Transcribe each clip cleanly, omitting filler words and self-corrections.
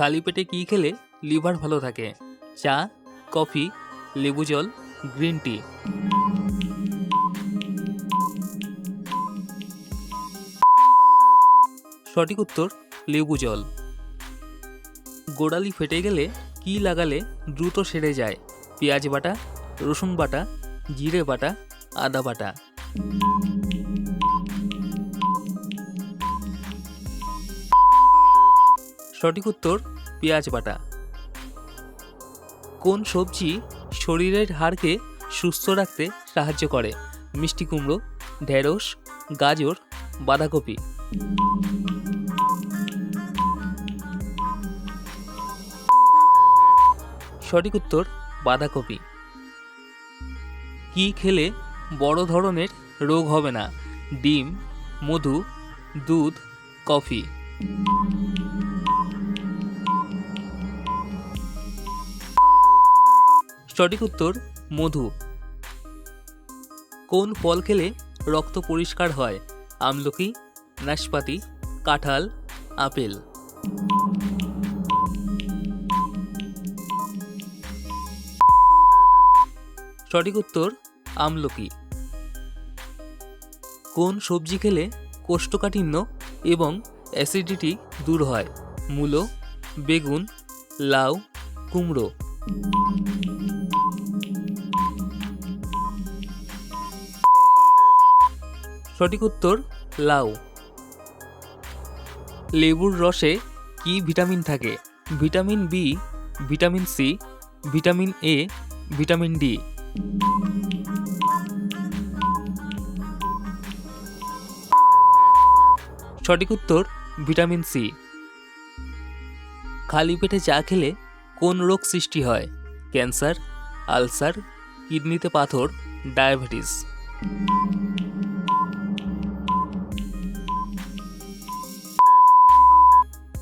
খালি পেটে কী খেলে লিভার ভালো থাকে? চা, কফি, লেবু জল, গ্রিন টি। সঠিক উত্তর লেবু জল। গোড়ালি ফেটে গেলে কী লাগালে দ্রুত সেরে যায়? পেঁয়াজ বাটা, রসুন বাটা, জিরে বাটা, আদা বাটা। সঠিক উত্তর পেঁয়াজ বাটা। কোন সবজি শরীরের হাড়কে সুস্থ রাখতে সাহায্য করে? মিষ্টি কুমড়ো, ঢেঁড়স, গাজর, বাঁধাকপি। সঠিক উত্তর বাঁধাকপি। কি খেলে বড় ধরনের রোগ হবে না? ডিম, মধু, দুধ, কফি। সঠিক উত্তর মধু। কোন ফল খেলে রক্ত পরিষ্কার হয়? আমলকি, নাশপাতি, কাঁঠাল, আপেল। সঠিক উত্তর আমলকি। কোন সবজি খেলে কোষ্ঠকাঠিন্য এবং অ্যাসিডিটি দূর হয়? মূলো, বেগুন, লাউ, কুমড়ো। সঠিক উত্তর লাউ। লেবুর রসে কি ভিটামিন থাকে? Vitamin B, vitamin C, vitamin A, vitamin D. সঠিক উত্তর ভিটামিন সি। খালি পেটে চা খেলে কোন রোগ সৃষ্টি হয়? ক্যান্সার, আলসার, কিডনিতে পাথর, ডায়াবেটিস।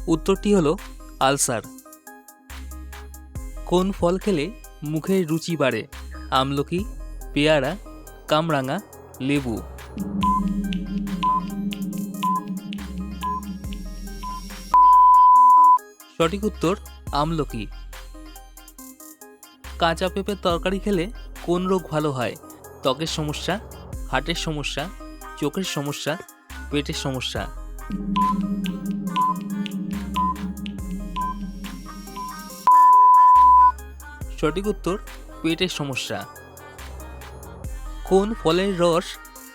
উত্তরটি হলো আলসার। কোন ফল খেলে মুখের রুচি বাড়ে? আমলকি, পেয়ারা, কামরাঙা, লেবু। সঠিক উত্তর আমলকি। কাঁচা পেঁপের তরকারি খেলে কোন রোগ ভালো হয়? ত্বকের সমস্যা, হার্টের সমস্যা, চোখের সমস্যা, পেটের সমস্যা। সঠিক উত্তর পেটের সমস্যা। কোন ফলের রস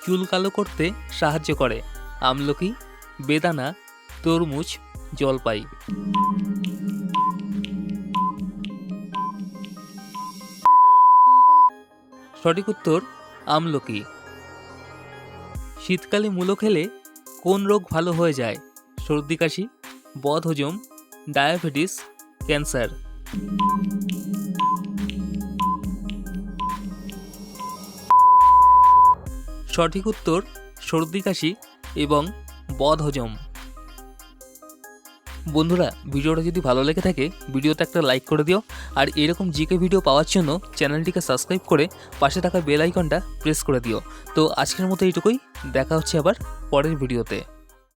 চুল কালো করতে সাহায্য করে? আমলকি, বেদানা, তরমুজ, জলপাই। সঠিক উত্তর আমলকি। শীতকালে মূলো খেলে কোন রোগ ভালো হয়ে যায়? সর্দি কাশি, বদহজম, ডায়াবেটিস, ক্যান্সার। সঠিক উত্তর সর্দি কাশি এবং বদহজম। বন্ধুরা, ভিডিওটা যদি ভালো লেগে থাকে ভিডিওতে একটা লাইক করে দিও, আর এরকম জিকে ভিডিও পাওয়ার জন্য চ্যানেলটিকে সাবস্ক্রাইব করে পাশে থাকা বেল আইকনটা প্রেস করে দিও। তো আজকের মতো এইটুকুই, দেখা হচ্ছে আবার পরের ভিডিওতে।